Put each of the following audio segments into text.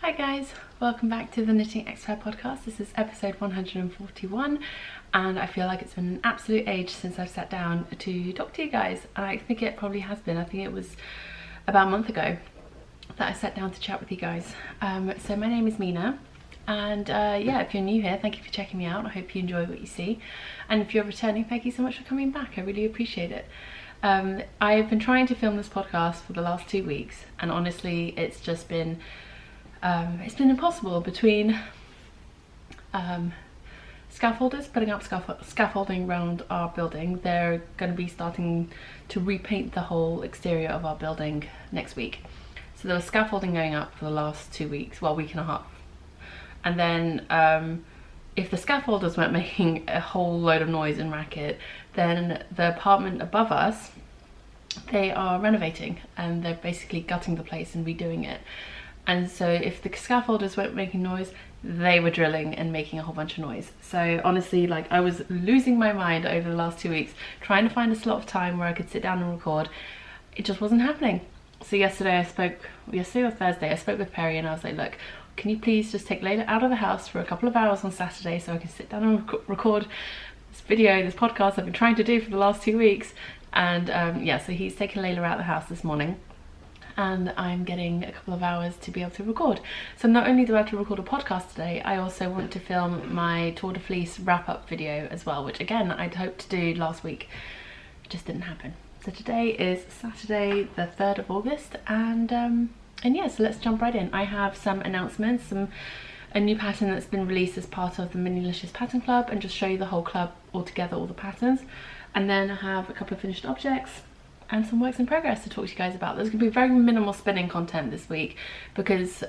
Hi guys, welcome back to the Knitting Expat Podcast. This is episode 141 and I feel like it's been an absolute age since I've sat down to talk to you guys. I think it probably has been. I think it was about a month ago that I sat down to chat with you guys. So my name is Mina and yeah, if you're new here, thank you for checking me out. I hope you enjoy what you see, and if you're returning, thank you so much for coming back. I really appreciate it. I've been trying to film this podcast for the last 2 weeks and honestly it's just been it's been impossible between scaffolders, putting up scaffolding around our building. They're going to be starting to repaint the whole exterior of our building next week. So there was scaffolding going up for the last 2 weeks, well, week and a half. And then if the scaffolders weren't making a whole load of noise and racket, then the apartment above us, they are renovating and they're basically gutting the place and redoing it. And so if the scaffolders weren't making noise, they were drilling and making a whole bunch of noise. So honestly, like, I was losing my mind over the last 2 weeks trying to find a slot of time where I could sit down and record. It just wasn't happening. So yesterday or Thursday, I spoke with Perry and I was like, look, can you please just take Layla out of the house for a couple of hours on Saturday so I can sit down and record this video, this podcast I've been trying to do for the last 2 weeks. And yeah, so he's taken Layla out of the house this morning and I'm getting a couple of hours to be able to record. So not only do I have to record a podcast today, I also want to film my Tour de Fleece wrap-up video as well, which again I'd hoped to do last week. It just didn't happen. So today is Saturday the 3rd of August and yeah, so let's jump right in. I have some announcements, a new pattern that's been released as part of the Minilicious Pattern Club, and just show you the whole club all together, all the patterns. And then I have a couple of finished objects and some works in progress to talk to you guys about. There's going to be very minimal spinning content this week because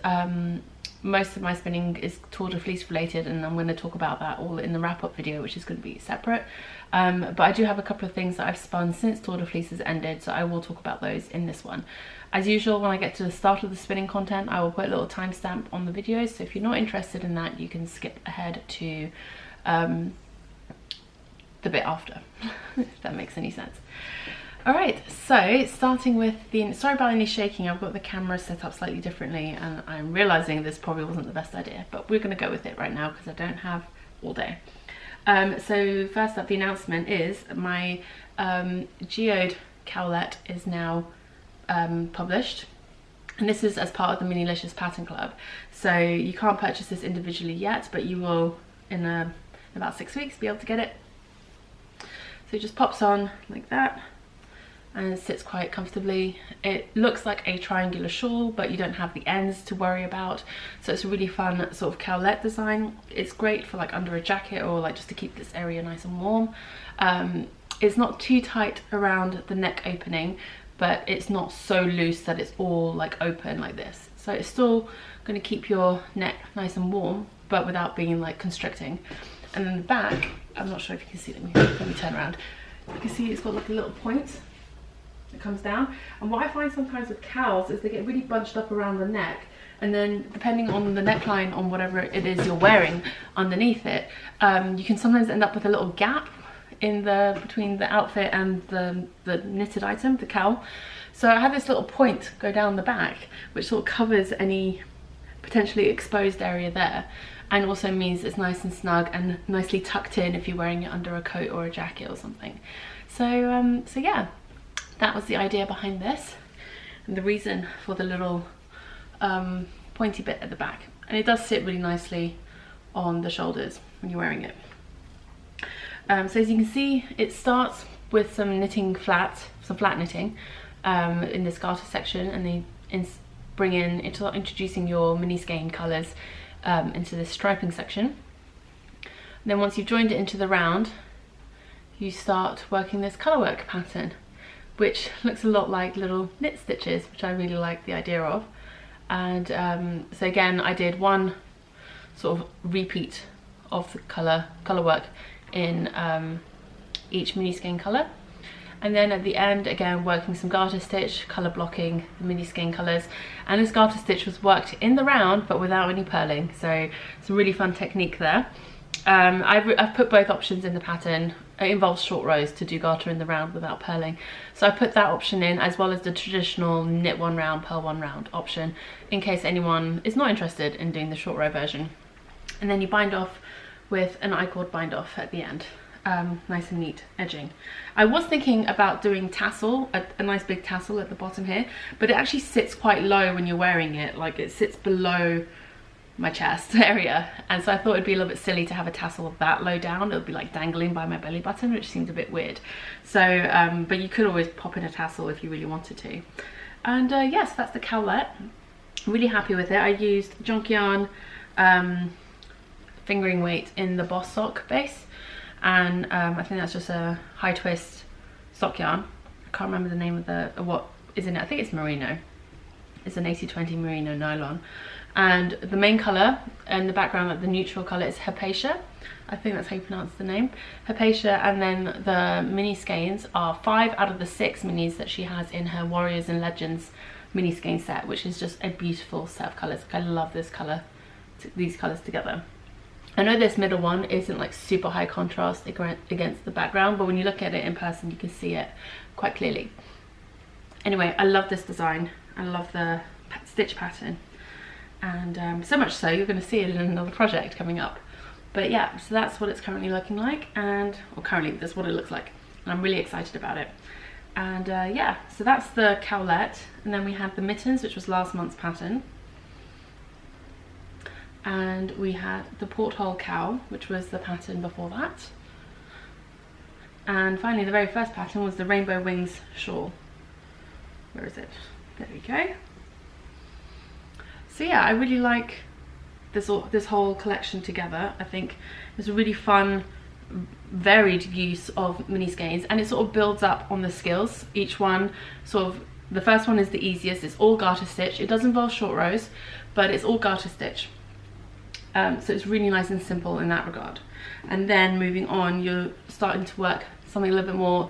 most of my spinning is Tour de Fleece related, and I'm going to talk about that all in the wrap-up video, which is going to be separate. But I do have a couple of things that I've spun since Tour de Fleece has ended, so I will talk about those in this one. As usual, when I get to the start of the spinning content, I will put a little timestamp on the videos, so if you're not interested in that, you can skip ahead to the bit after, if that makes any sense. Alright, so starting with the, sorry about any shaking, I've got the camera set up slightly differently and I'm realising this probably wasn't the best idea, but we're going to go with it right now because I don't have all day. So first up, the announcement is my Geode Cowl is now published, and this is as part of the Minilicious Pattern Club. So you can't purchase this individually yet, but you will in about 6 weeks be able to get it. So it just pops on like that and it sits quite comfortably. It looks like a triangular shawl, but you don't have the ends to worry about. So it's a really fun sort of cowlet design. It's great for like under a jacket or like just to keep this area nice and warm. It's not too tight around the neck opening, but it's not so loose that it's all like open like this. So it's still going to keep your neck nice and warm, but without being like constricting. And then the back, I'm not sure if you can see, let me turn around. You can see it's got like a little point that comes down. And what I find sometimes with cowls is they get really bunched up around the neck, and then depending on the neckline, on whatever it is you're wearing underneath it, you can sometimes end up with a little gap in between the outfit and the knitted item, the cowl. So I have this little point go down the back which sort of covers any potentially exposed area there, and also means it's nice and snug and nicely tucked in if you're wearing it under a coat or a jacket or something. So so yeah, that was the idea behind this and the reason for the little pointy bit at the back. And it does sit really nicely on the shoulders when you're wearing it. So as you can see, it starts with some knitting flat knitting in this garter section, and they bring in, introducing your mini skein colours into this striping section. And then once you've joined it into the round, you start working this colourwork pattern, which looks a lot like little knit stitches, which I really like the idea of. And so again, I did one sort of repeat of the colourwork in each mini skein colour, and then at the end again working some garter stitch, colour blocking the mini skein colours. And this garter stitch was worked in the round but without any purling, so it's a really fun technique there. I've put both options in the pattern. It involves short rows to do garter in the round without purling. So I put that option in, as well as the traditional knit one round, purl one round option, in case anyone is not interested in doing the short row version. And then you bind off with an I-cord bind off at the end. Nice and neat edging. I was thinking about doing tassel, a nice big tassel at the bottom here, but it actually sits quite low when you're wearing it. Like, it sits below my chest area, and so I thought it'd be a little bit silly to have a tassel that low down. It would be like dangling by my belly button, which seemed a bit weird. So but you could always pop in a tassel if you really wanted to. And yes, that's the cowlet. Really happy with it. I used junk yarn fingering weight in the Boss sock base, and I think that's just a high twist sock yarn. I can't remember the name of the what is in it. I think it's merino. It's an 80/20 merino nylon, and the main colour in the background, like the neutral colour, is Hypatia. I think that's how you pronounce the name, Hypatia. And then the mini skeins are 5 out of the 6 minis that she has in her Warriors and Legends mini skein set, which is just a beautiful set of colours. Like, I love this colour, these colours together. I know this middle one isn't like super high contrast against the background, but when you look at it in person, you can see it quite clearly. Anyway, I love this design. I love the stitch pattern, and so much so you're going to see it in another project coming up. But yeah, so that's what it's currently looking like, and currently that's what it looks like, and I'm really excited about it. And yeah, so that's the cowlet, and then we have the mittens, which was last month's pattern, and we had the porthole cowl, which was the pattern before that, and finally the very first pattern was the rainbow wings shawl. Where is it? There we go. So yeah, I really like this whole collection together. I think it's a really fun, varied use of mini skeins, and it sort of builds up on the skills. Each one sort of, the first one is the easiest. It's all garter stitch. It does involve short rows, but it's all garter stitch. So it's really nice and simple in that regard. And then moving on, you're starting to work something a little bit more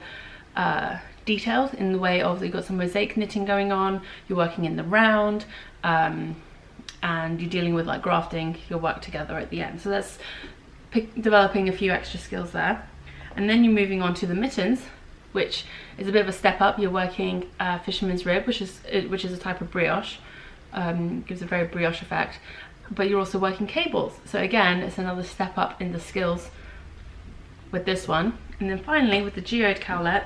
detailed, in the way of, you've got some mosaic knitting going on, you're working in the round, and you're dealing with like grafting your work together at the end. So that's developing a few extra skills there. And then you're moving on to the mittens, which is a bit of a step up. You're working fisherman's rib, which is a type of brioche, gives a very brioche effect, but you're also working cables. So again, it's another step up in the skills with this one. And then finally, with the Geode Cowlet,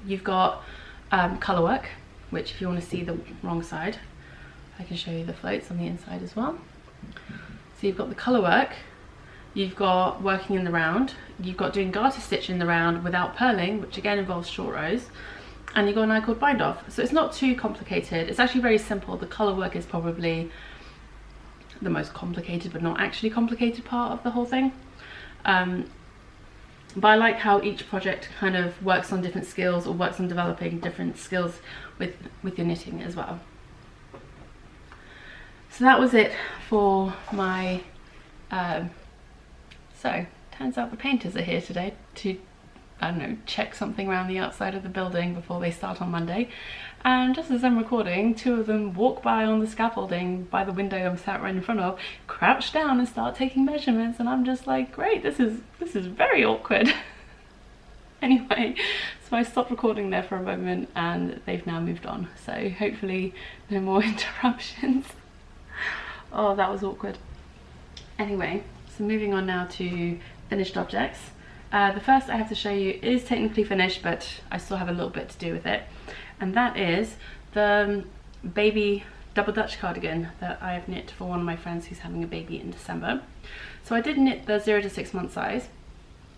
you've got Colourwork, which, if you want to see the wrong side, I can show you the floats on the inside as well. So you've got the Colourwork, you've got working in the round, you've got doing garter stitch in the round without purling, which again involves short rows, and you've got an I-cord bind off. So it's not too complicated. It's actually very simple. The Colourwork is probably the most complicated, but not actually complicated part of the whole thing. But I like how each project kind of works on different skills, or works on developing different skills with your knitting as well. So that was it for my, so turns out the painters are here today to, I don't know, check something around the outside of the building before they start on Monday. And just as I'm recording, 2 of them walk by on the scaffolding by the window I'm sat right in front of, crouch down and start taking measurements, and I'm just like, great, this is very awkward. Anyway, so I stopped recording there for a moment, and they've now moved on, so hopefully no more interruptions. Oh, that was awkward. Anyway, so moving on now to finished objects. The first I have to show you is technically finished, but I still have a little bit to do with it. And that is the baby double Dutch cardigan that I have knit for one of my friends who's having a baby in December. So I did knit the 0 to 6 month size,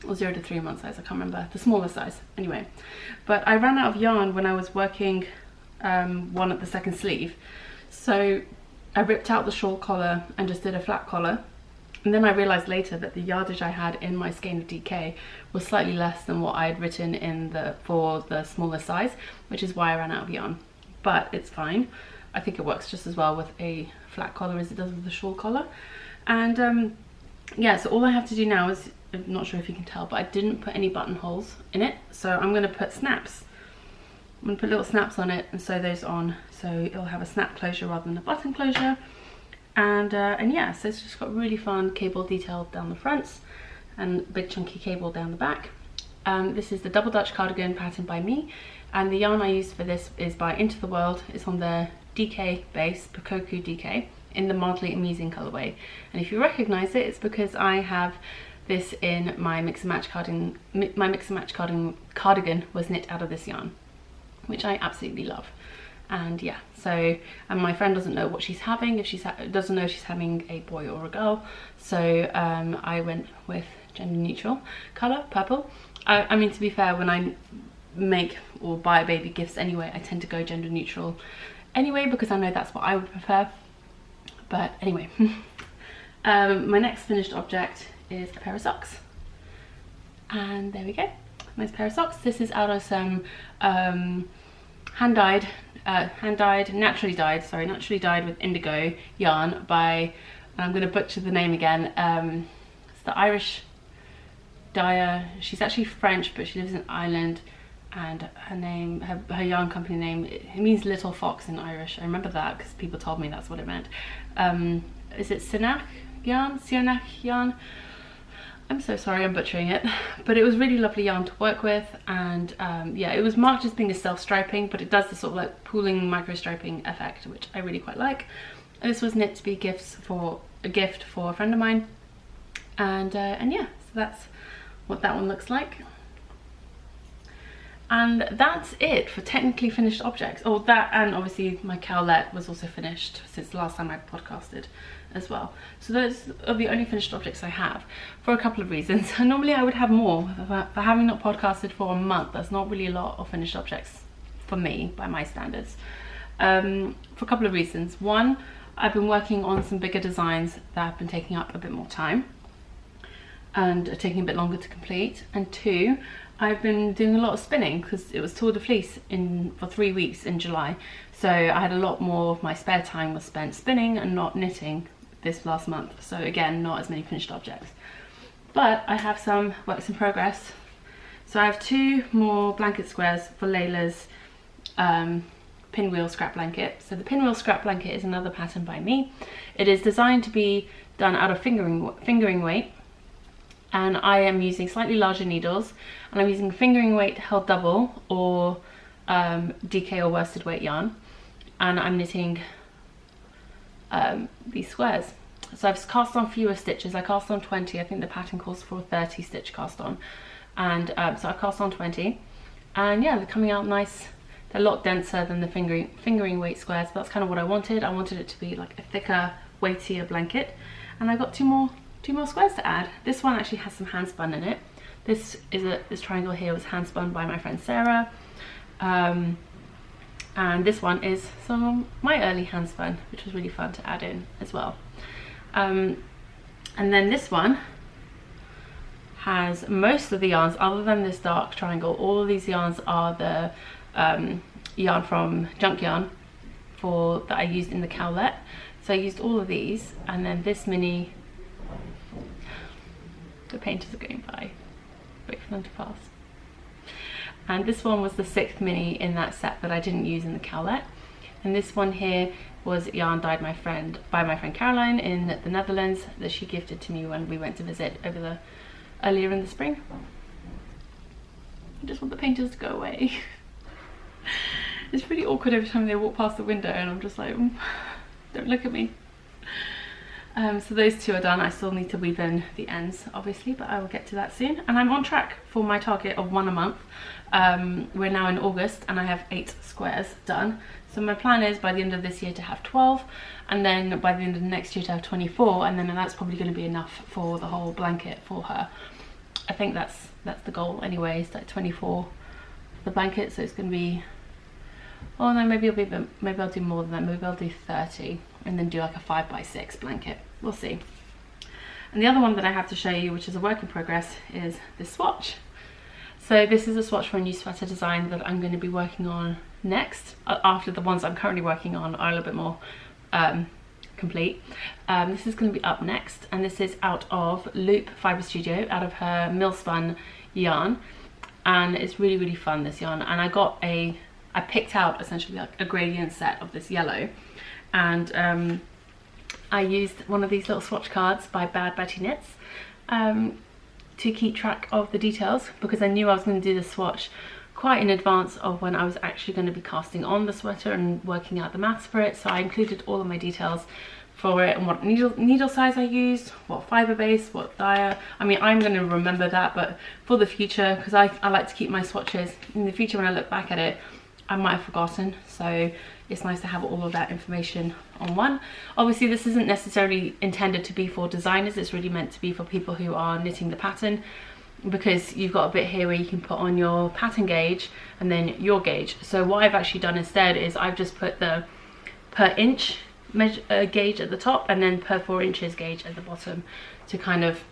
or 0 to 3 month size, I can't remember, the smaller size anyway. But I ran out of yarn when I was working one at the second sleeve. So I ripped out the shawl collar and just did a flat collar. And then I realised later that the yardage I had in my skein of DK was slightly less than what I had written in for the smaller size, which is why I ran out of yarn. But it's fine. I think it works just as well with a flat collar as it does with the shawl collar. And yeah, so all I have to do now is, I'm not sure if you can tell, but I didn't put any buttonholes in it. So I'm going to put snaps. I'm going to put little snaps on it and sew those on, so it'll have a snap closure rather than a button closure. And yeah, so it's just got really fun cable detail down the fronts and big chunky cable down the back. This is the Double Dutch cardigan pattern by me, and the yarn I used for this is by Into the World. It's on the DK base, Pakoku DK, in the mildly amusing colourway. And if you recognise it, it's because I have this in my mix and match cardigan. My mix and match cardigan was knit out of this yarn, which I absolutely love. And yeah, so, and my friend doesn't know what she's having, if she's doesn't know if she's having a boy or a girl, so I went with gender neutral colour, purple. I mean, to be fair, when I make or buy baby gifts anyway, I tend to go gender neutral anyway, because I know that's what I would prefer. But anyway, my next finished object is a pair of socks, and there we go, nice pair of socks. This is out of some naturally dyed with indigo yarn by, I'm going to butcher the name again, it's the Irish dyer. She's actually French, but she lives in Ireland, and her name, her yarn company name, it means little fox in Irish. I remember that because people told me that's what it meant. Is it Sionach yarn? I'm so sorry, I'm butchering it, but it was really lovely yarn to work with. And yeah, it was marked as being a self-striping, but it does this sort of like pooling micro striping effect, which I really quite like. And this was knit to be a gift for a friend of mine, and yeah, so that's what that one looks like. And that's it for technically finished objects. Oh, that, and obviously my cowlet was also finished since the last time I podcasted as well. So those are the only finished objects I have, for a couple of reasons. Normally I would have more. For having not podcasted for a month, that's not really a lot of finished objects for me, by my standards. For a couple of reasons. One, I've been working on some bigger designs that have been taking up a bit more time and are taking a bit longer to complete. And two, I've been doing a lot of spinning because it was Tour de Fleece for 3 weeks in July. So I had a lot more of my spare time was spent spinning and not knitting this last month. So again, not as many finished objects. But I have some works in progress. So I have 2 more blanket squares for Layla's pinwheel scrap blanket. So the pinwheel scrap blanket is another pattern by me. It is designed to be done out of fingering weight. And I am using slightly larger needles, and I'm using fingering weight held double or DK or worsted weight yarn, and I'm knitting these squares. So I've cast on fewer stitches. I cast on 20. I think the pattern calls for a 30 stitch cast on, and so I've cast on 20, and yeah, they're coming out nice. They're a lot denser than the fingering weight squares, but that's kind of what I wanted. I wanted it to be like a thicker, weightier blanket, and I got two more squares to add. This one actually has some hand spun in it. This triangle here was hand spun by my friend Sarah, and this one is some of my early hand spun, which was really fun to add in as well. And then this one has most of the yarns other than this dark triangle. All of these yarns are the yarn from Junk Yarn that I used in the cowlet. So I used all of these, and then this mini. The painters are going by. Wait for them to pass. And this one was the 6th mini in that set that I didn't use in the cowlet. And this one here was yarn dyed by my friend Caroline in the Netherlands that she gifted to me when we went to visit earlier in the spring. I just want the painters to go away. It's really awkward every time they walk past the window, and I'm just like, don't look at me. So those 2 are done. I still need to weave in the ends, obviously, but I will get to that soon. And I'm on track for my target of 1 a month. We're now in August, and I have 8 squares done. So my plan is by the end of this year to have 12, and then by the end of next year to have 24, and then that's probably going to be enough for the whole blanket for her. I think that's the goal anyway, is like 24 for the blanket. So it's going to be, oh no, maybe I'll do more than that. Maybe I'll do 30. And then do like a 5x6 blanket. We'll see. And the other one that I have to show you, which is a work in progress, is this swatch. So this is a swatch for a new sweater design that I'm going to be working on next, after the ones I'm currently working on are a little bit more complete. This is going to be up next, and this is out of Loop Fibre Studio, out of her mill spun yarn, and it's really, really fun, this yarn. And I picked out essentially like a gradient set of this yellow, and I used one of these little swatch cards by Bad Betty Knits to keep track of the details, because I knew I was going to do the swatch quite in advance of when I was actually going to be casting on the sweater and working out the maths for it. So I included all of my details for it, and what needle size I used, what fibre base, what dye. I mean, I'm going to remember that, but for the future, because I like to keep my swatches in the future, when I look back at it, I might have forgotten. So it's nice to have all of that information on one. Obviously this isn't necessarily intended to be for designers, it's really meant to be for people who are knitting the pattern, because you've got a bit here where you can put on your pattern gauge and then your gauge. So what I've actually done instead is I've just put the per inch gauge at the top and then per 4 inches gauge at the bottom, to kind of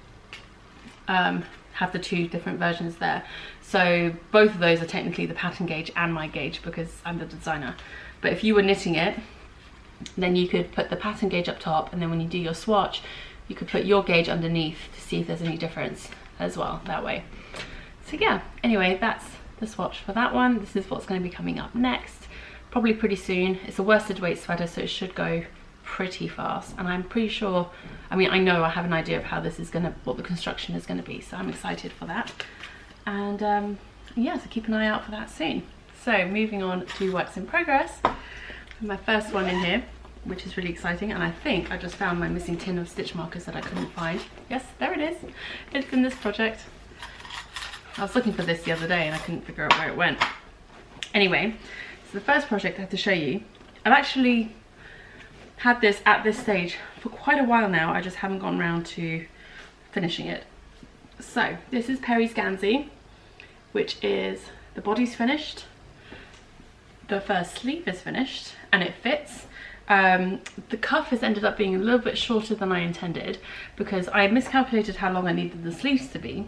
have the two different versions there. So both of those are technically the pattern gauge and my gauge, because I'm the designer. But if you were knitting it, then you could put the pattern gauge up top, and then when you do your swatch, you could put your gauge underneath to see if there's any difference as well that way. So yeah, anyway, that's the swatch for that one. This is what's going to be coming up next, probably pretty soon. It's a worsted weight sweater, so it should go pretty fast, and I'm pretty sure, I mean, I know I have an idea of how this is gonna, what the construction is going to be, so I'm excited for that. And yeah, so keep an eye out for that soon. So moving on to works in progress, my first one in here, which is really exciting, and I think I just found my missing tin of stitch markers that I couldn't find. Yes, there it is. It's in this project. I was looking for this the other day and I couldn't figure out where it went. Anyway, so the first project I have to show you, I've actually had this at this stage for quite a while now, I just haven't gone around to finishing it. So this is Perry's Gansey, which is, the body's finished, the first sleeve is finished, and it fits. The cuff has ended up being a little bit shorter than I intended, because I miscalculated how long I needed the sleeves to be,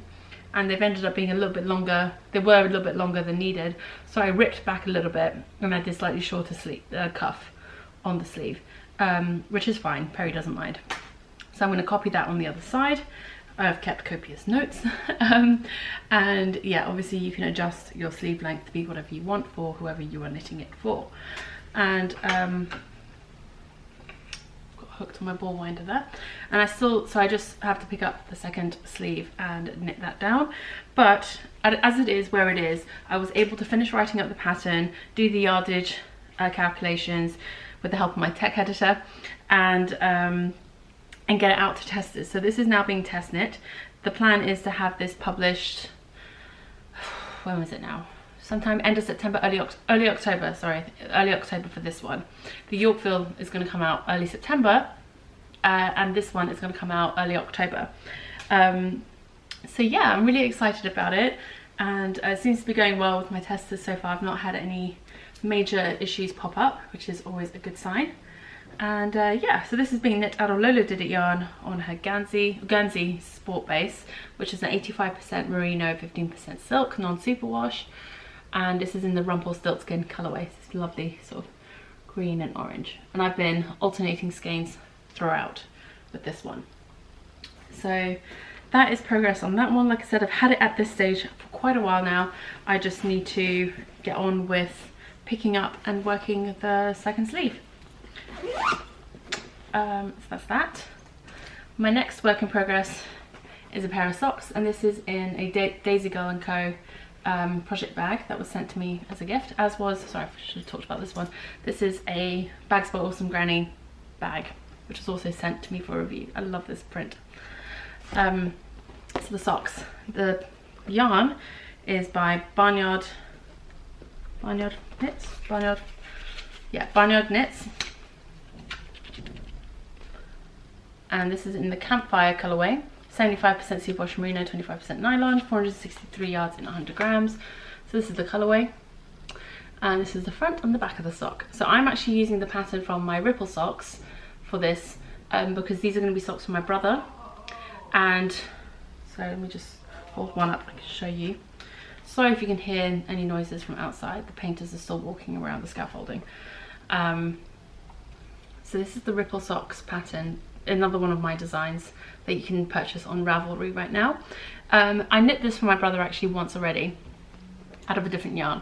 and they've ended up being a little bit longer. They were a little bit longer than needed, so I ripped back a little bit and I did slightly shorter sleeve cuff on the sleeve, which is fine. Perry doesn't mind. So I'm going to copy that on the other side. I've kept copious notes. And yeah, obviously you can adjust your sleeve length to be whatever you want for whoever you are knitting it for. And got hooked on my ball winder there, and so I just have to pick up the second sleeve and knit that down. But as it is where it is, I was able to finish writing up the pattern, do the yardage calculations with the help of my tech editor, and get it out to testers. So this is now being test knit. The plan is to have this published, when was it now? Sometime end of September, early October, sorry, early October for this one. The Yorkville is going to come out early September, and this one is going to come out early October. So yeah, I'm really excited about it, and it seems to be going well with my testers so far. I've not had any major issues pop up, which is always a good sign. And yeah, so this is being knit out of Lolodidit yarn on her Guernsey sport base, which is an 85% merino, 15% silk, non-superwash. And this is in the Rumplestiltskin colourway. It's lovely sort of green and orange. And I've been alternating skeins throughout with this one. So that is progress on that one. Like I said, I've had it at this stage for quite a while now. I just need to get on with picking up and working the second sleeve. So that's that. My next work in progress is a pair of socks, and this is in a Daisy Girl & Co project bag that was sent to me as a gift, as was, sorry, I should have talked about this one. This is a Bags by Awesome Granny bag, which was also sent to me for review. I love this print. So the socks, the yarn is by Barnyard Knits, Barnyard Knits, and this is in the Campfire colourway. 75% superwash merino, 25% nylon, 463 yards in 100 grams. So this is the colourway, and this is the front and the back of the sock. So I'm actually using the pattern from my Ripple socks for this, because these are going to be socks for my brother. And so let me just hold one up, I can show you. Sorry if you can hear any noises from outside, the painters are still walking around the scaffolding. So this is the Ripple socks pattern, another one of my designs that you can purchase on Ravelry right now. I knit this for my brother actually once already out of a different yarn,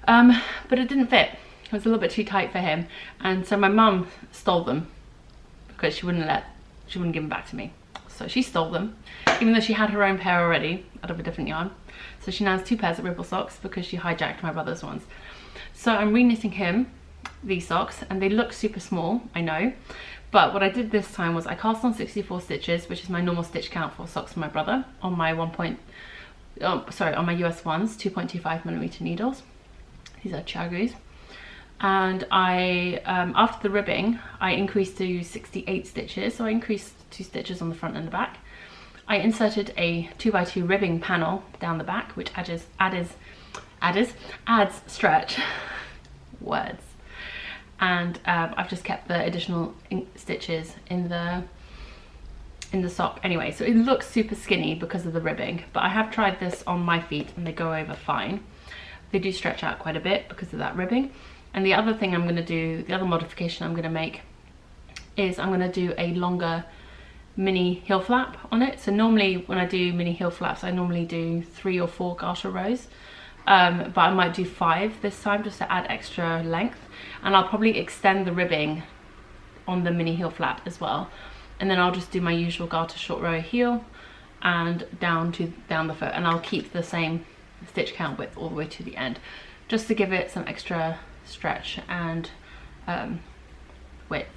but it didn't fit. It was a little bit too tight for him, and so my mum stole them because she wouldn't give them back to me. So she stole them, even though she had her own pair already out of a different yarn. So she now has 2 pairs of Ripple socks because she hijacked my brother's ones. So I'm re-knitting him these socks, and they look super small, I know. But what I did this time was I cast on 64 stitches, which is my normal stitch count for socks for my brother, on my on my US ones, 2.25mm needles. These are Chagus. And I, after the ribbing, I increased to 68 stitches. So I increased 2 stitches on the front and the back. I inserted a 2x2 ribbing panel down the back, which adds stretch. Words. And I've just kept the additional stitches in the sock anyway, so it looks super skinny because of the ribbing. But I have tried this on my feet and they go over fine. They do stretch out quite a bit because of that ribbing. And the other thing I'm going to do, the other modification I'm going to make, is I'm going to do a longer mini heel flap on it. So normally when I do mini heel flaps, I normally do 3 or 4 garter rows, but I might do 5 this time just to add extra length. And I'll probably extend the ribbing on the mini heel flap as well. And then I'll just do my usual garter short row heel and down the foot, and I'll keep the same stitch count width all the way to the end, just to give it some extra stretch and width.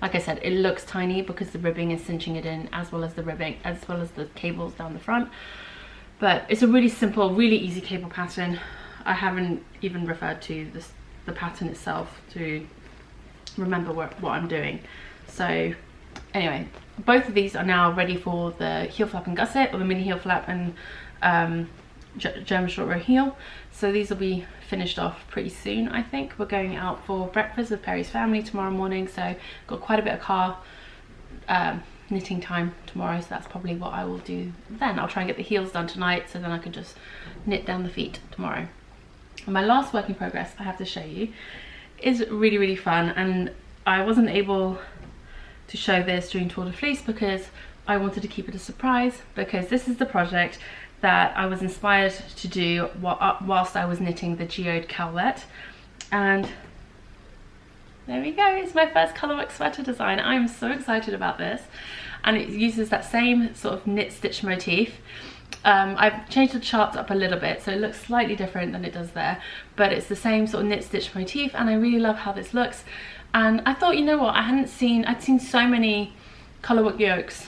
Like I said, it looks tiny because the ribbing is cinching it in, as well as the cables down the front. But it's a really simple, really easy cable pattern. I haven't even referred to the pattern itself to remember what I'm doing. So anyway, both of these are now ready for the heel flap and gusset, or the mini heel flap and German short row heel. So these will be finished off pretty soon. I think we're going out for breakfast with Perry's family tomorrow morning, so got quite a bit of car knitting time tomorrow, so that's probably what I will do then. I'll try and get the heels done tonight, so then I can just knit down the feet tomorrow. And my last work in progress I have to show you is really, really fun, and I wasn't able to show this during Tour de Fleece because I wanted to keep it a surprise, because this is the project that I was inspired to do whilst I was knitting the Geode Cowl. And there we go, it's my first Colourwork sweater design. I'm so excited about this, and it uses that same sort of knit stitch motif. I've changed the charts up a little bit so it looks slightly different than it does there, but it's the same sort of knit stitch motif, and I really love how this looks. And I thought, you know what, I'd seen so many Colourwork yokes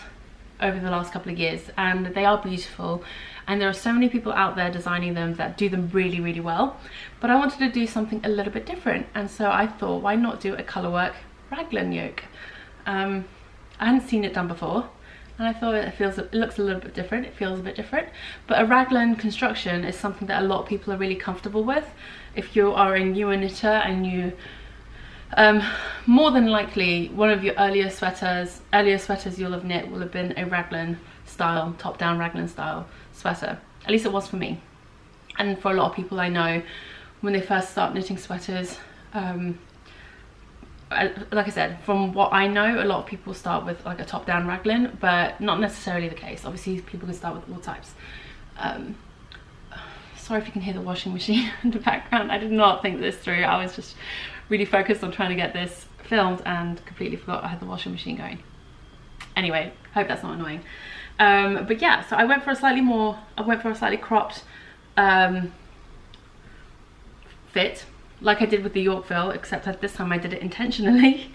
over the last couple of years, and they are beautiful, and there are so many people out there designing them that do them really, really well, but I wanted to do something a little bit different. And so I thought, why not do a Colourwork raglan yoke? I hadn't seen it done before, and I thought it looks a little bit different, it feels a bit different. But a raglan construction is something that a lot of people are really comfortable with. If you are a newer knitter and you more than likely one of your earlier sweaters you'll have knit will have been a raglan style, top down raglan style sweater. At least it was for me. And for a lot of people I know, when they first start knitting sweaters, like I said, from what I know, a lot of people start with like a top down raglan, but not necessarily the case. Obviously people can start with all types. Sorry if you can hear the washing machine in the background. I did not think this through. I was just really focused on trying to get this filmed and completely forgot I had the washing machine going. Anyway, hope that's not annoying. But yeah, so I went for a slightly cropped fit, like I did with the Yorkville, except this time I did it intentionally.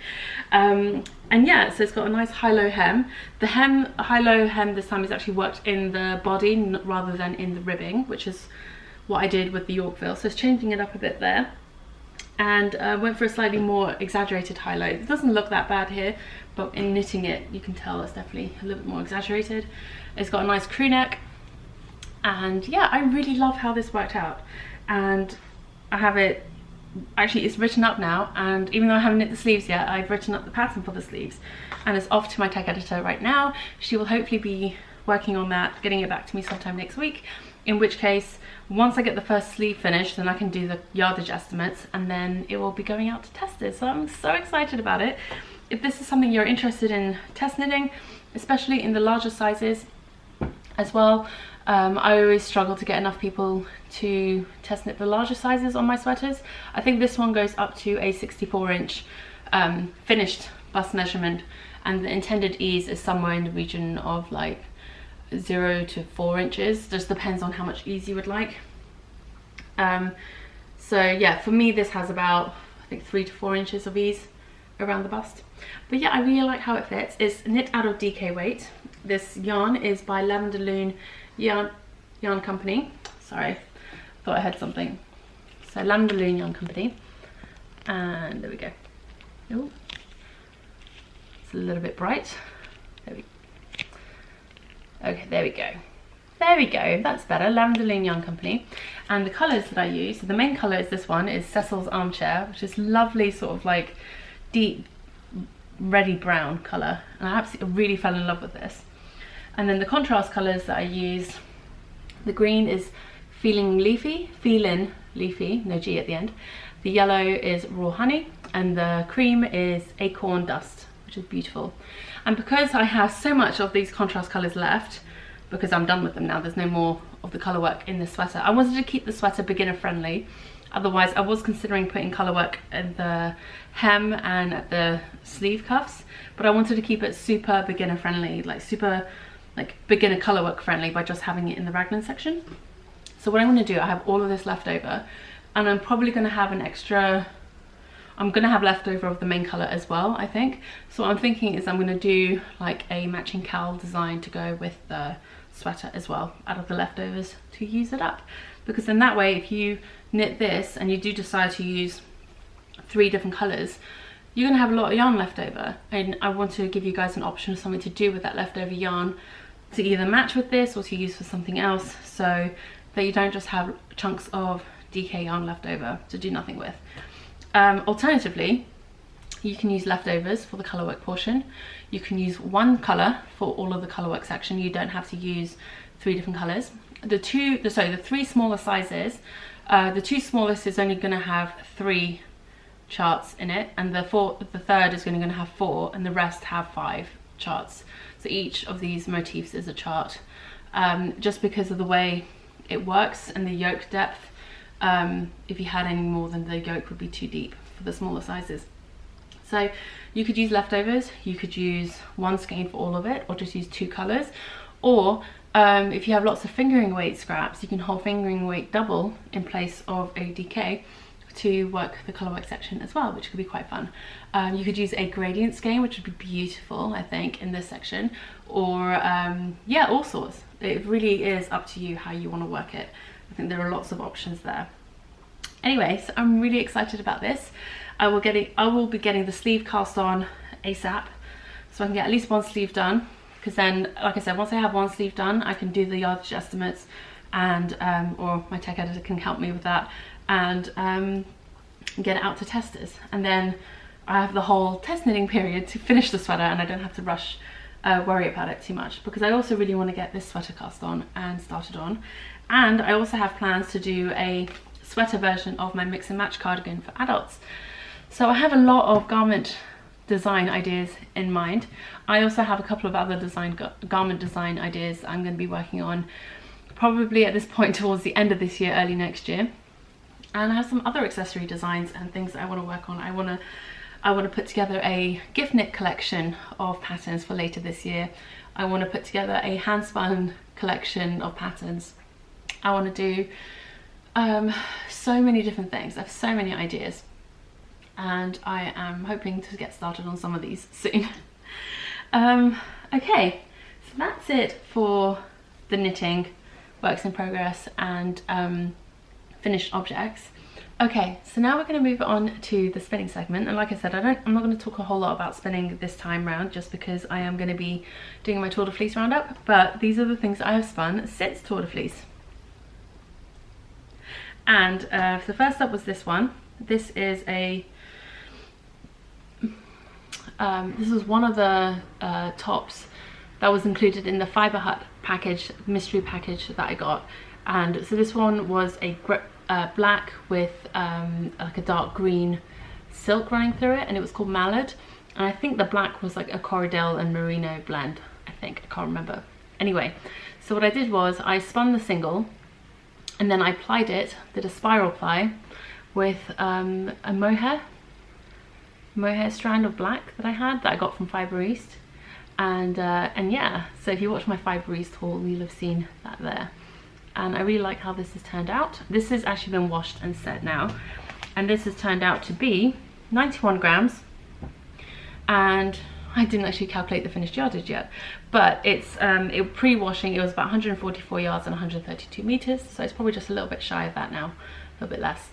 And yeah, so it's got a nice high-low hem. The high-low hem this time is actually worked in the body rather than in the ribbing, which is what I did with the Yorkville. So it's changing it up a bit there. And went for a slightly more exaggerated high-low. It doesn't look that bad here, but in knitting it, you can tell it's definitely a little bit more exaggerated. It's got a nice crew neck. And yeah, I really love how this worked out. And I have it, actually it's written up now, and even though I haven't knit the sleeves yet, I've written up the pattern for the sleeves. And it's off to my tech editor right now. She will hopefully be working on that, getting it back to me sometime next week. In which case, once I get the first sleeve finished, then I can do the yardage estimates, and then it will be going out to testers. So I'm so excited about it. If this is something you're interested in test knitting, especially in the larger sizes as well, I always struggle to get enough people to test knit the larger sizes on my sweaters. I think this one goes up to a 64-inch finished bust measurement, and the intended ease is somewhere in the region of like 0 to 4 inches. Just depends on how much ease you would like. So yeah, for me this has about, I think, 3 to 4 inches of ease around the bust. But yeah, I really like how it fits. It's knit out of DK weight. This yarn is by Lavender Lune Yarn Company. Sorry, thought I had something. So Lavender Lune Yarn Company, and there we go. Oh, it's a little bit bright. Okay, there we go. There we go, that's better. Lavender Lune Yarn Company. And the colours that I use, so the main colour is this one, is Cecil's Armchair, which is lovely, sort of like deep reddy brown colour. And I absolutely really fell in love with this. And then the contrast colours that I use, the green is Feelin Leafy, no G at the end. The yellow is Raw Honey, and the cream is Acorn Dust, which is beautiful. And because I have so much of these contrast colours left, because I'm done with them now, there's no more of the colour work in the sweater. I wanted to keep the sweater beginner friendly. Otherwise, I was considering putting colour work in the hem and at the sleeve cuffs, but I wanted to keep it super beginner friendly, like super like beginner colour work friendly, by just having it in the raglan section. So what I'm going to do, I have all of this left over, and I'm probably going to have an extra, I'm going to have leftover of the main colour as well, I think. So what I'm thinking is I'm going to do like a matching cowl design to go with the sweater as well, out of the leftovers, to use it up. Because then that way, if you knit this and you do decide to use 3 different colours, you're going to have a lot of yarn left over, and I want to give you guys an option of something to do with that leftover yarn, to either match with this or to use for something else, so that you don't just have chunks of DK yarn left over to do nothing with. Alternatively, you can use leftovers for the colourwork portion. You can use one colour for all of the colourwork section. You don't have to use 3 different colours. The 3 smaller sizes, the 2 smallest is only going to have 3 charts in it, and the third is going to have 4, and the rest have 5 charts. So each of these motifs is a chart, just because of the way it works and the yoke depth. If you had any more, then the yoke would be too deep for the smaller sizes. So you could use leftovers, you could use one skein for all of it, or just use 2 colours. Or if you have lots of fingering weight scraps, you can hold fingering weight double in place of a DK to work the colourwork section as well, which could be quite fun. You could use a gradient skein, which would be beautiful, I think, in this section. Or yeah, all sorts. It really is up to you how you want to work it. I think there are lots of options there. Anyway, so I'm really excited about this. I will be getting the sleeve cast on ASAP, so I can get at least one sleeve done, because then, like I said, once I have one sleeve done, I can do the yardage estimates, and or my tech editor can help me with that, and get it out to testers. And then I have the whole test knitting period to finish the sweater, and I don't have to rush, worry about it too much, because I also really want to get this sweater cast on and started on. And I also have plans to do a sweater version of my mix and match cardigan for adults. So I have a lot of garment design ideas in mind. I also have a couple of other garment design ideas I'm going to be working on, probably at this point towards the end of this year, early next year. And I have some other accessory designs and things that I want to work on. I want to put together a gift knit collection of patterns for later this year. I want to put together a hand spun collection of patterns. I want to do so many different things. I have so many ideas, and I am hoping to get started on some of these soon. Okay, so that's it for the knitting, works in progress, and finished objects. Okay, so now we're going to move on to the spinning segment, and like I said, I'm not going to talk a whole lot about spinning this time round, just because I am going to be doing my Tour de Fleece roundup, but these are the things I have spun since Tour de Fleece. And so first up was this one. This is a this was one of the tops that was included in the Fiber Hut package, mystery package that I got. And so this one was a black with like a dark green silk running through it, and it was called Mallet. And I think the black was like a Corridel and Merino blend, I think, I can't remember. Anyway, so what I did was I spun the single, and then I plied it, did a spiral ply with a mohair mohair strand of black that I had that I got from Fibre East. And yeah, so if you watch my Fibre East haul, you'll have seen that there. And I really like how this has turned out. This has actually been washed and set now, and this has turned out to be 91 grams, and I didn't actually calculate the finished yardage yet, but it's pre-washing it was about 144 yards and 132 meters, so it's probably just a little bit shy of that now, a little bit less.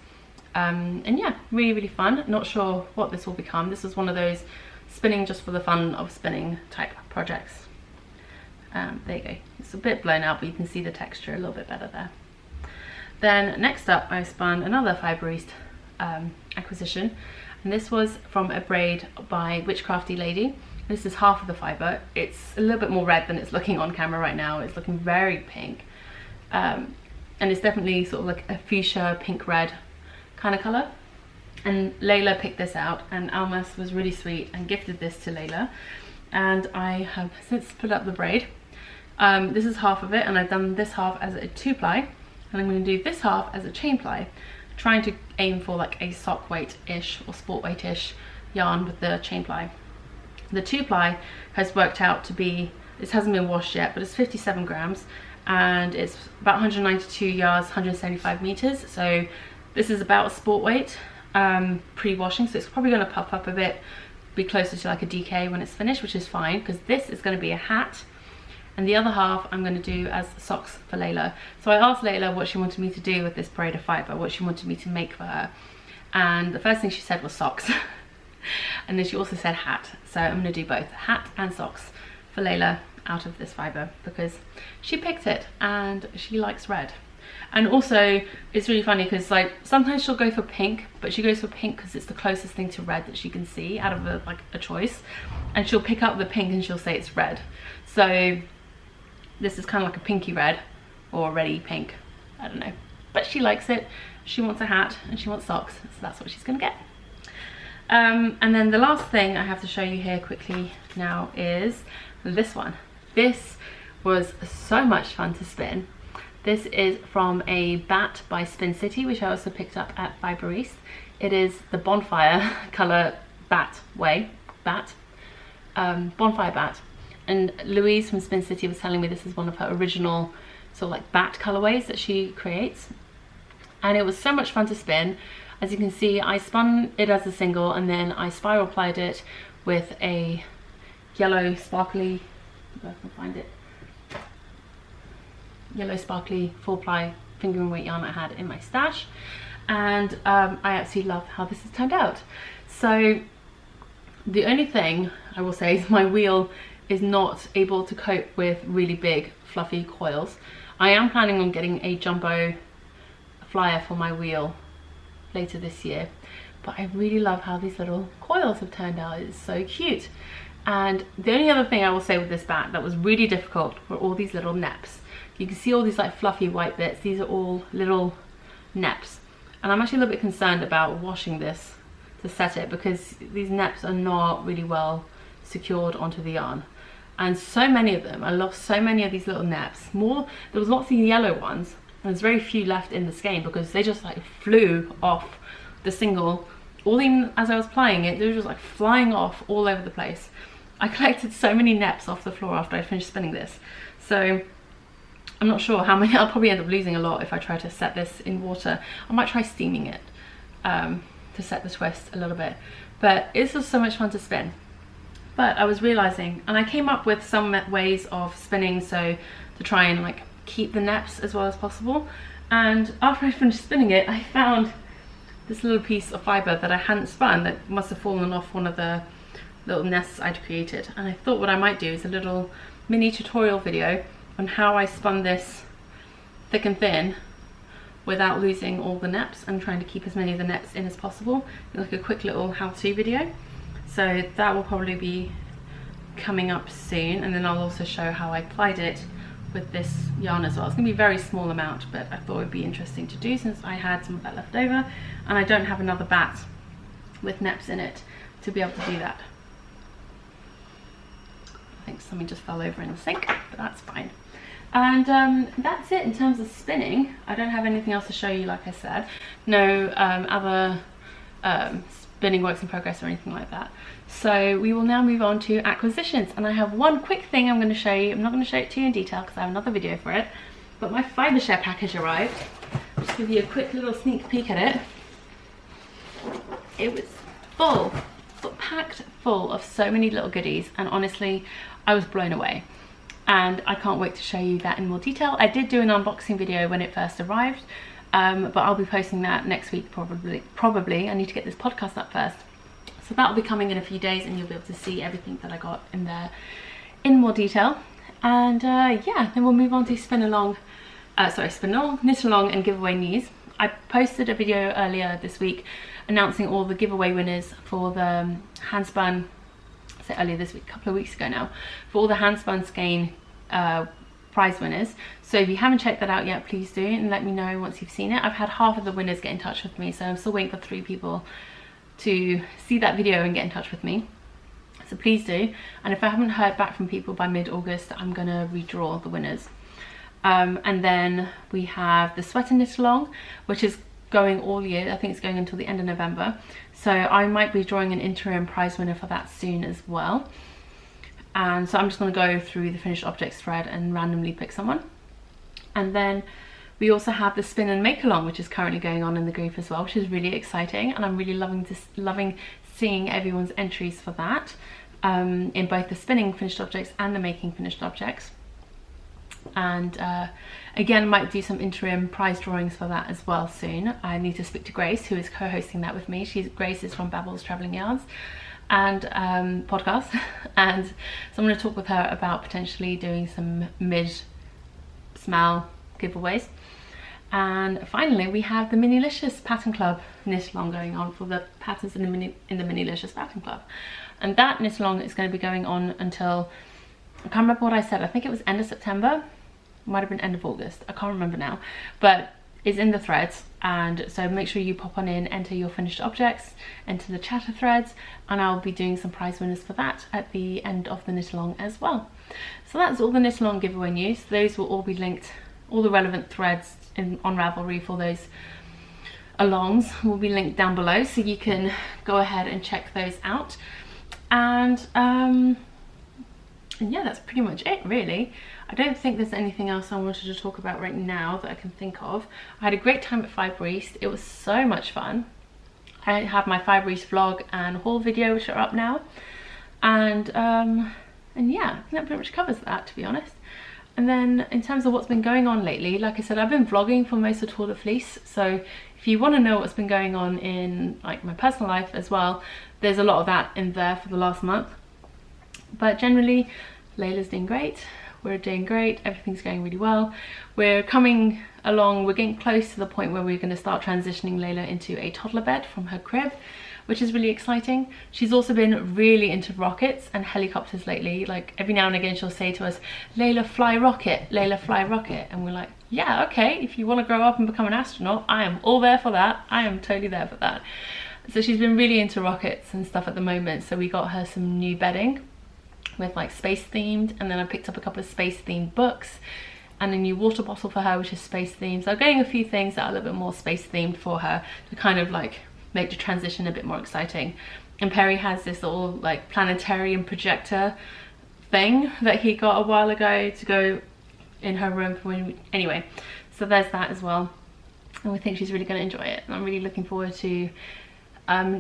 And yeah, really fun. Not sure what this will become. This is one of those spinning just for the fun of spinning type projects. There you go. It's a bit blown out, but you can see the texture a little bit better there. Then next up, I spun another Fibre East acquisition, and this was from a braid by Witchcrafty Lady. This is half of the fibre. It's a little bit more red than it's looking on camera right now. It's looking very pink, and it's definitely sort of like a fuchsia pink red kind of colour. And Layla picked this out, and Almas was really sweet and gifted this to Layla, and I have since put up the braid. This is half of it, and I've done this half as a 2-ply, and I'm going to do this half as a chain ply, trying to aim for like a sock weight-ish or sport weight-ish yarn with the chain ply. The 2-ply has worked out to be, this hasn't been washed yet, but it's 57 grams, and it's about 192 yards, 175 meters, so this is about a sport weight pre-washing, so it's probably going to puff up a bit, be closer to like a DK when it's finished, which is fine, because this is going to be a hat, and the other half I'm going to do as socks for Layla. So I asked Layla what she wanted me to do with this braid of fibre, what she wanted me to make for her, and the first thing she said was socks. And then she also said hat, so I'm going to do both hat and socks for Layla out of this fibre, because she picked it and she likes red. And also it's really funny because like sometimes she'll go for pink, but she goes for pink because it's the closest thing to red that she can see out of a choice, and she'll pick up the pink and she'll say it's red. So this is kind of like a pinky red or a reddy pink, I don't know, but she likes it. She wants a hat and she wants socks, so that's what she's gonna get. And then the last thing I have to show you here quickly now is this one. This was so much fun to spin. This is from a bat by Spin City, which I also picked up at Fibre East. It is the bonfire colour bonfire bat. And Louise from Spin City was telling me this is one of her original sort of like bat colourways that she creates. And it was so much fun to spin. As you can see, I spun it as a single, and then I spiral plied it with a yellow sparkly, if I can find it, yellow sparkly 4-ply fingering weight yarn I had in my stash, and I absolutely love how this has turned out. So the only thing I will say is my wheel is not able to cope with really big fluffy coils. I am planning on getting a jumbo flyer for my wheel later this year, but I really love how these little coils have turned out. It's so cute. And the only other thing I will say with this bat that was really difficult were all these little neps. You can see all these like fluffy white bits. These are all little neps, and I'm actually a little bit concerned about washing this to set it, because these neps are not really well secured onto the yarn, and so many of them, I lost so many of these little neps. There was lots of yellow ones, and there's very few left in the skein because they just like flew off the single. Even as I was plying it, they were just like flying off all over the place. I collected so many neps off the floor after I finished spinning this, so I'm not sure how many. I'll probably end up losing a lot if I try to set this in water. I might try steaming it to set the twist a little bit, but it's just so much fun to spin. But I was realizing, and I came up with some ways of spinning so to try and like keep the neps as well as possible, and after I finished spinning it, I found this little piece of fibre that I hadn't spun that must have fallen off one of the little nests I'd created, and I thought what I might do is a little mini tutorial video on how I spun this thick and thin without losing all the neps, and trying to keep as many of the neps in as possible, like a quick little how-to video. So that will probably be coming up soon, and then I'll also show how I plied it with this yarn as well. It's going to be a very small amount, but I thought it would be interesting to do since I had some of that left over, and I don't have another bat with neps in it to be able to do that. I think something just fell over in the sink, but that's fine. And that's it in terms of spinning. I don't have anything else to show you, like I said. No other spinning works in progress or anything like that. So we will now move on to acquisitions, and I have one quick thing I'm going to show you. I'm not going to show it to you in detail because I have another video for it, but my Fibreshare package arrived. I'll just give you a quick little sneak peek at it. It was full, packed full of so many little goodies, and honestly I was blown away, and I can't wait to show you that in more detail. I did do an unboxing video when it first arrived, but I'll be posting that next week probably. I need to get this podcast up first, so that'll be coming in a few days, and you'll be able to see everything that I got in there in more detail. And yeah, then we'll move on to knit along and giveaway news. I posted a video earlier this week announcing all the giveaway winners for the handspun, earlier this week, a couple of weeks ago now, for all the handspun skein prize winners. So if you haven't checked that out yet, please do, and let me know once you've seen it. I've had half of the winners get in touch with me, so I'm still waiting for 3 people to see that video and get in touch with me. So please do, and if I haven't heard back from people by mid-August, I'm gonna redraw the winners. And then we have the sweater knit along, which is going all year. I think it's going until the end of November, so I might be drawing an interim prize winner for that soon as well. And so I'm just going to go through the finished objects thread and randomly pick someone. And then we also have the spin and make along, which is currently going on in the group as well, which is really exciting, and I'm really loving seeing everyone's entries for that, in both the spinning finished objects and the making finished objects. And again, might do some interim prize drawings for that as well soon. I need to speak to Grace, who is co-hosting that with me. Grace is from Babel's Travelling Yarns and podcast, and so I'm going to talk with her about potentially doing some mid-smell giveaways. And finally, we have the Minilicious Pattern Club knit along going on for the patterns in the Minilicious Pattern Club, and that knit along is going to be going on until, I can't remember what I said, I think it was end of September, might have been end of August, I can't remember now, but it's in the threads. And so make sure you pop on in, enter your finished objects, enter the chatter threads, and I'll be doing some prize winners for that at the end of the knit along as well. So that's all the knit along giveaway news. Those will all be linked, all the relevant threads on Ravelry for those alongs will be linked down below, so you can go ahead and check those out. And yeah, that's pretty much it really. I don't think there's anything else I wanted to talk about right now that I can think of. I had a great time at Fibreshare. It was so much fun. I have my Fibreshare vlog and haul video, which are up now. And yeah, that pretty much covers that, to be honest. And then in terms of what's been going on lately, like I said, I've been vlogging for most of Tour de Fleece. So if you want to know what's been going on in like my personal life as well, there's a lot of that in there for the last month. But generally, Layla's doing great. We're doing great, everything's going really well. We're coming along, we're getting close to the point where we're going to start transitioning Layla into a toddler bed from her crib, which is really exciting. She's also been really into rockets and helicopters lately. Like every now and again she'll say to us, Layla, fly rocket, Layla, fly rocket. And we're like, yeah, okay, if you want to grow up and become an astronaut, I am all there for that. I am totally there for that. So she's been really into rockets and stuff at the moment. So we got her some new bedding with like space themed, and then I picked up a couple of space themed books and a new water bottle for her, which is space themed. So I'm getting a few things that are a little bit more space themed for her to kind of like make the transition a bit more exciting. And Perry has this little like planetarium projector thing that he got a while ago to go in her room for when anyway, so there's that as well, and we think she's really going to enjoy it, and I'm really looking forward to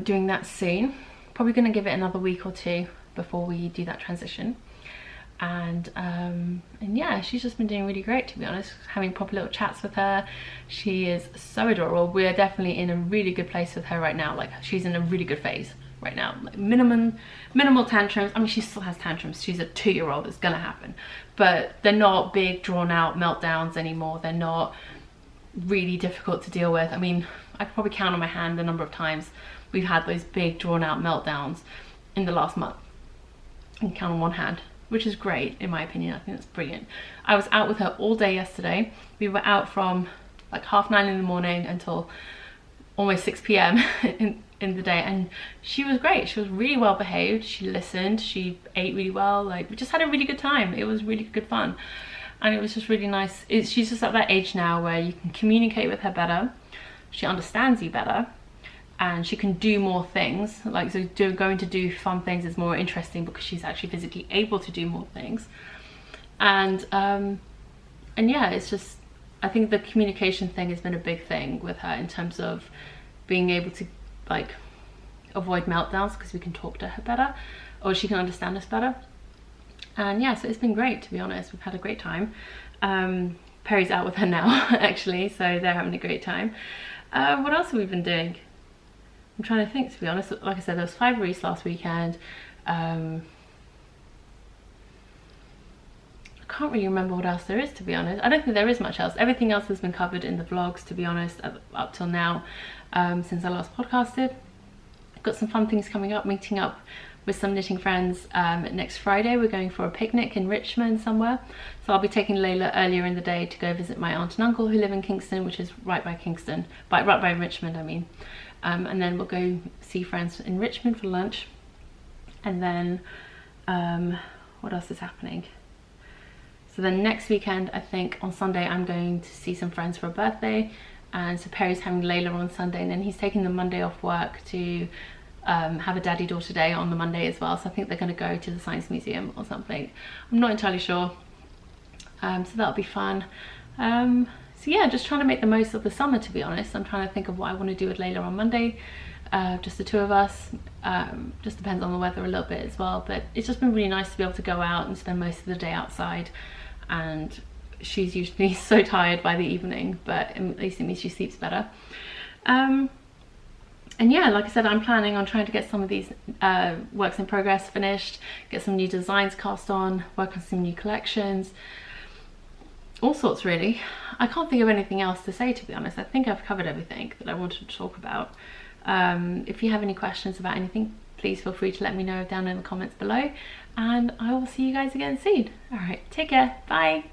doing that soon. Probably going to give it another week or two before we do that transition. And yeah, she's just been doing really great, to be honest, having proper little chats with her. She is so adorable. We're definitely in a really good place with her right now. Like she's in a really good phase right now, like minimal tantrums. I mean, she still has tantrums, she's a 2-year-old, it's gonna happen, but they're not big drawn out meltdowns anymore. They're not really difficult to deal with. I mean, I could probably count on my hand the number of times we've had those big drawn out meltdowns in the last month. I can count on one hand, which is great in my opinion. I think that's brilliant. I was out with her all day yesterday. We were out from like 9:30 in the morning until almost 6 p.m. in the day, and she was great. She was really well behaved. She listened, she ate really well. Like we just had a really good time. It was really good fun, and it was just really nice. She's just at that age now where you can communicate with her better. She understands you better, and she can do more things. Like, so going to do fun things is more interesting because she's actually physically able to do more things. And yeah, it's just, I think the communication thing has been a big thing with her in terms of being able to like avoid meltdowns, because we can talk to her better, or she can understand us better. And yeah, so it's been great, to be honest. We've had a great time. Perry's out with her now actually, so they're having a great time. What else have we been doing? I'm trying to think, to be honest. Like I said, there was Fibreshare last weekend. I can't really remember what else there is, to be honest. I don't think there is much else. Everything else has been covered in the vlogs, to be honest, up till now, since I last podcasted. I've got some fun things coming up, meeting up with some knitting friends next Friday. We're going for a picnic in Richmond somewhere. So I'll be taking Layla earlier in the day to go visit my aunt and uncle who live in Kingston, which is right by Kingston, right by Richmond, I mean. And then we'll go see friends in Richmond for lunch. And then, what else is happening? So then next weekend, I think on Sunday, I'm going to see some friends for a birthday. And so Perry's having Layla on Sunday, and then he's taking the Monday off work to have a daddy-daughter day on the Monday as well. So I think they're going to go to the Science Museum or something. I'm not entirely sure. So that'll be fun. So yeah, just trying to make the most of the summer, to be honest. I'm trying to think of what I want to do with Layla on Monday. Just the two of us. Just depends on the weather a little bit as well. But it's just been really nice to be able to go out and spend most of the day outside. And she's usually so tired by the evening, but at least it means she sleeps better. And yeah, like I said, I'm planning on trying to get some of these works in progress finished, get some new designs cast on, work on some new collections, all sorts really. I can't think of anything else to say, to be honest. I think I've covered everything that I wanted to talk about. If you have any questions about anything, please feel free to let me know down in the comments below, and I will see you guys again soon. All right, take care, bye.